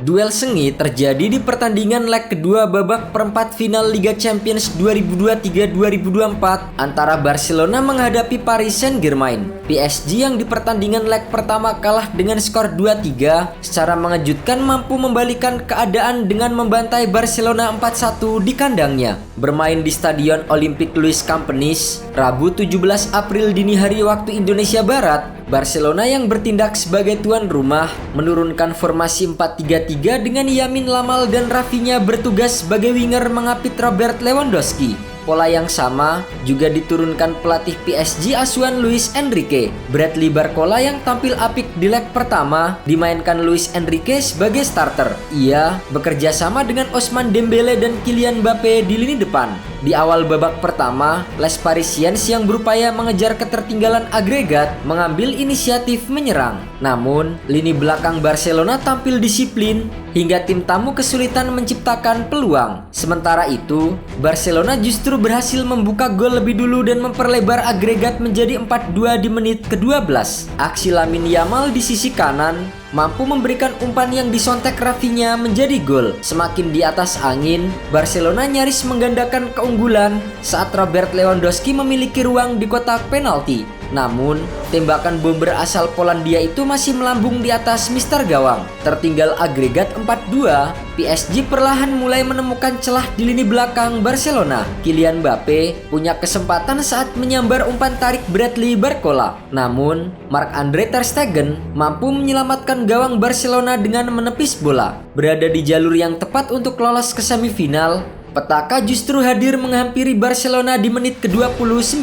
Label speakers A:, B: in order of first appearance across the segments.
A: Duel sengit terjadi di pertandingan leg kedua babak perempat final Liga Champions 2023-2024 antara Barcelona menghadapi Paris Saint-Germain. PSG yang di pertandingan leg pertama kalah dengan skor 2-3 secara mengejutkan mampu membalikan keadaan dengan membantai Barcelona 4-1 di kandangnya. Bermain di Stadion Olympique Louis Campenies, Rabu 17 April dini hari waktu Indonesia Barat, Barcelona yang bertindak sebagai tuan rumah menurunkan formasi 4-3-3 dengan Yamin Lamal dan Rafinha bertugas sebagai winger mengapit Robert Lewandowski. Pola yang sama juga diturunkan pelatih PSG asuhan Luis Enrique. Bradley Barcola yang tampil apik di leg pertama dimainkan Luis Enrique sebagai starter. Ia bekerja sama dengan Ousmane Dembélé dan Kylian Mbappé di lini depan. Di awal babak pertama, Les Parisiens yang berupaya mengejar ketertinggalan agregat mengambil inisiatif menyerang. Namun, lini belakang Barcelona tampil disiplin hingga tim tamu kesulitan menciptakan peluang. Sementara itu, Barcelona justru berhasil membuka gol lebih dulu dan memperlebar agregat menjadi 4-2 di menit ke-12. Aksi Lamine Yamal di sisi kanan mampu memberikan umpan yang disontek Rafinha menjadi gol. Semakin di atas angin, Barcelona nyaris menggandakan keunggulan saat Robert Lewandowski memiliki ruang di kotak penalti. Namun, tembakan bomber asal Polandia itu masih melambung di atas mister gawang. Tertinggal agregat 4-2, PSG perlahan mulai menemukan celah di lini belakang Barcelona. Kylian Mbappé punya kesempatan saat menyambar umpan tarik Bradley Barcola. Namun, Marc-Andre ter Stegen mampu menyelamatkan gawang Barcelona dengan menepis bola. Berada di jalur yang tepat untuk lolos ke semifinal, petaka justru hadir menghampiri Barcelona di menit ke-29.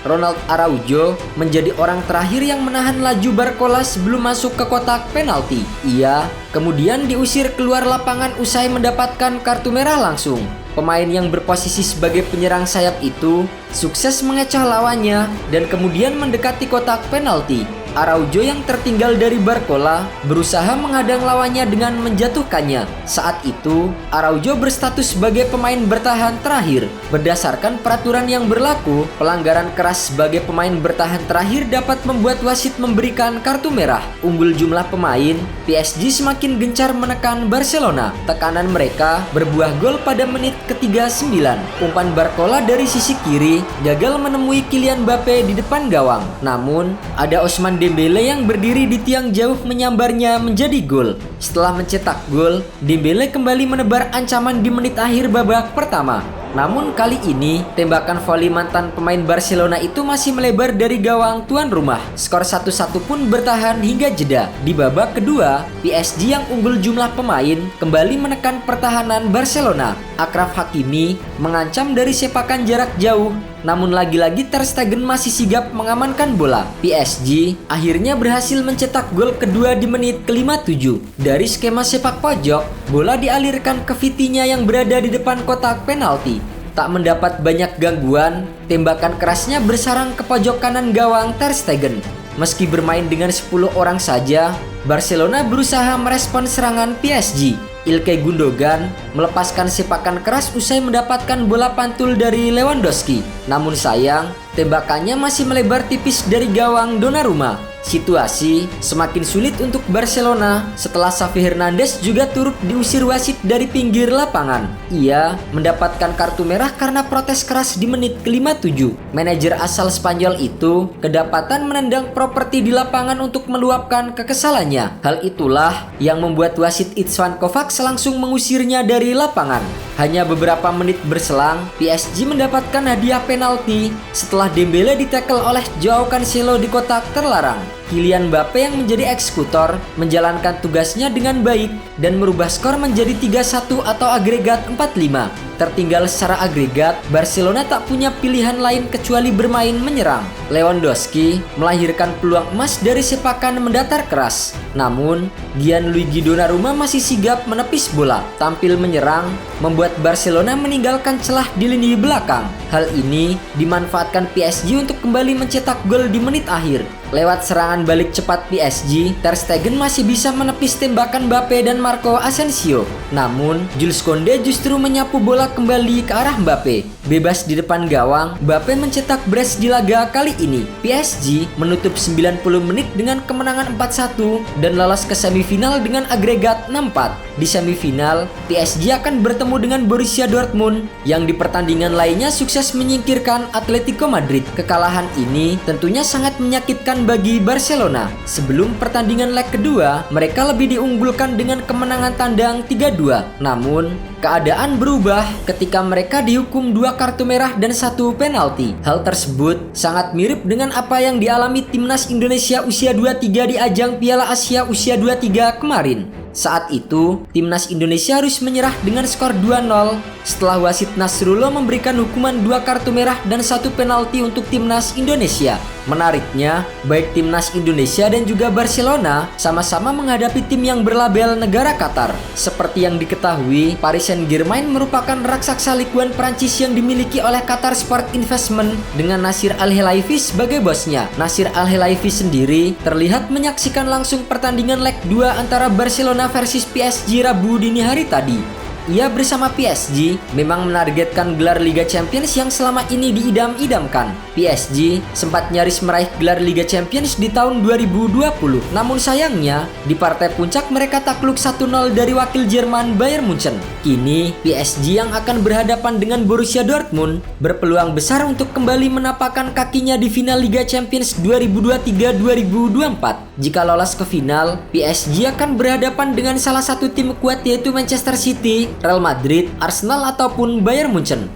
A: Ronald Araujo menjadi orang terakhir yang menahan laju Barcola sebelum masuk ke kotak penalti. Ia kemudian diusir keluar lapangan usai mendapatkan kartu merah langsung. Pemain yang berposisi sebagai penyerang sayap itu sukses mengecoh lawannya dan kemudian mendekati kotak penalti. Araujo yang tertinggal dari Barcola berusaha menghadang lawannya dengan menjatuhkannya. Saat itu, Araujo berstatus sebagai pemain bertahan terakhir. Berdasarkan peraturan yang berlaku, pelanggaran keras sebagai pemain bertahan terakhir dapat membuat wasit memberikan kartu merah. Unggul jumlah pemain, PSG semakin gencar menekan Barcelona. Tekanan mereka berbuah gol pada menit ke-39. Umpan Barcola dari sisi kiri gagal menemui Kylian Mbappé di depan gawang. Namun, ada Ousmane Dembélé yang berdiri di tiang jauh menyambarnya menjadi gol. Setelah mencetak gol, Dembélé kembali menebar ancaman di menit akhir babak pertama. Namun kali ini, tembakan voli mantan pemain Barcelona itu masih melebar dari gawang tuan rumah. Skor 1-1 pun bertahan hingga jeda. Di babak kedua, PSG yang unggul jumlah pemain kembali menekan pertahanan Barcelona. Achraf Hakimi mengancam dari sepakan jarak jauh, namun lagi-lagi ter Stegen masih sigap mengamankan bola. PSG akhirnya berhasil mencetak gol kedua di menit ke-57. Dari skema sepak pojok, bola dialirkan ke Vitinha yang berada di depan kotak penalti. Tak mendapat banyak gangguan, tembakan kerasnya bersarang ke pojok kanan gawang ter Stegen. Meski bermain dengan 10 orang saja, Barcelona berusaha merespon serangan PSG. Ilkay Gundogan melepaskan sepakan keras usai mendapatkan bola pantul dari Lewandowski. Namun sayang, tembakannya masih melebar tipis dari gawang Donnarumma. Situasi semakin sulit untuk Barcelona setelah Xavi Hernandez juga turut diusir wasit dari pinggir lapangan. Ia mendapatkan kartu merah karena protes keras di menit ke-57. Manajer asal Spanyol itu kedapatan menendang properti di lapangan untuk meluapkan kekesalannya. Hal itulah yang membuat wasit Istvan Kovacs langsung mengusirnya dari lapangan. Hanya beberapa menit berselang, PSG mendapatkan hadiah penalti setelah Dembélé ditackle oleh Joao Cancelo di kotak terlarang. Kylian Mbappé yang menjadi eksekutor menjalankan tugasnya dengan baik dan merubah skor menjadi 3-1 atau agregat 4-5. Tertinggal secara agregat, Barcelona tak punya pilihan lain kecuali bermain menyerang. Lewandowski melahirkan peluang emas dari sepakan mendatar keras. Namun, Gianluigi Donnarumma masih sigap menepis bola. Tampil menyerang membuat Barcelona meninggalkan celah di lini belakang. Hal ini dimanfaatkan PSG untuk kembali mencetak gol di menit akhir. Lewat serangan balik cepat PSG, ter Stegen masih bisa menepis tembakan Mbappé dan Marco Asensio. Namun, Jules Koundé justru menyapu bola kembali ke arah Mbappe. Bebas di depan gawang, Mbappe mencetak brace di laga kali ini. PSG menutup 90 menit dengan kemenangan 4-1 dan lolos ke semifinal dengan agregat 6-4. Di semifinal, PSG akan bertemu dengan Borussia Dortmund yang di pertandingan lainnya sukses menyingkirkan Atletico Madrid. Kekalahan ini tentunya sangat menyakitkan bagi Barcelona. Sebelum pertandingan leg kedua, mereka lebih diunggulkan dengan kemenangan tandang 3-2. Namun, keadaan berubah ketika mereka dihukum 2 kartu merah dan 1 penalti. Hal tersebut sangat mirip dengan apa yang dialami timnas Indonesia usia 23 di ajang Piala Asia usia 23 kemarin. Saat itu, timnas Indonesia harus menyerah dengan skor 2-0 setelah wasit Nasrullah memberikan hukuman 2 kartu merah dan 1 penalti untuk timnas Indonesia. Menariknya, baik timnas Indonesia dan juga Barcelona sama-sama menghadapi tim yang berlabel negara Qatar. Seperti yang diketahui, Paris Saint-Germain merupakan raksasa Ligue 1 Prancis yang dimiliki oleh Qatar Sport Investment dengan Nasir Al-Khelaifi sebagai bosnya. Nasir Al-Khelaifi sendiri terlihat menyaksikan langsung pertandingan leg 2 antara Barcelona versus PSG Rabu dini hari tadi. Ia bersama PSG memang menargetkan gelar Liga Champions yang selama ini diidam-idamkan. PSG sempat nyaris meraih gelar Liga Champions di tahun 2020. Namun sayangnya, di partai puncak mereka takluk 1-0 dari wakil Jerman Bayern Munchen. Kini, PSG yang akan berhadapan dengan Borussia Dortmund berpeluang besar untuk kembali menapakkan kakinya di final Liga Champions 2023-2024. Jika lolos ke final, PSG akan berhadapan dengan salah satu tim kuat yaitu Manchester City, Real Madrid, Arsenal ataupun Bayern Munchen.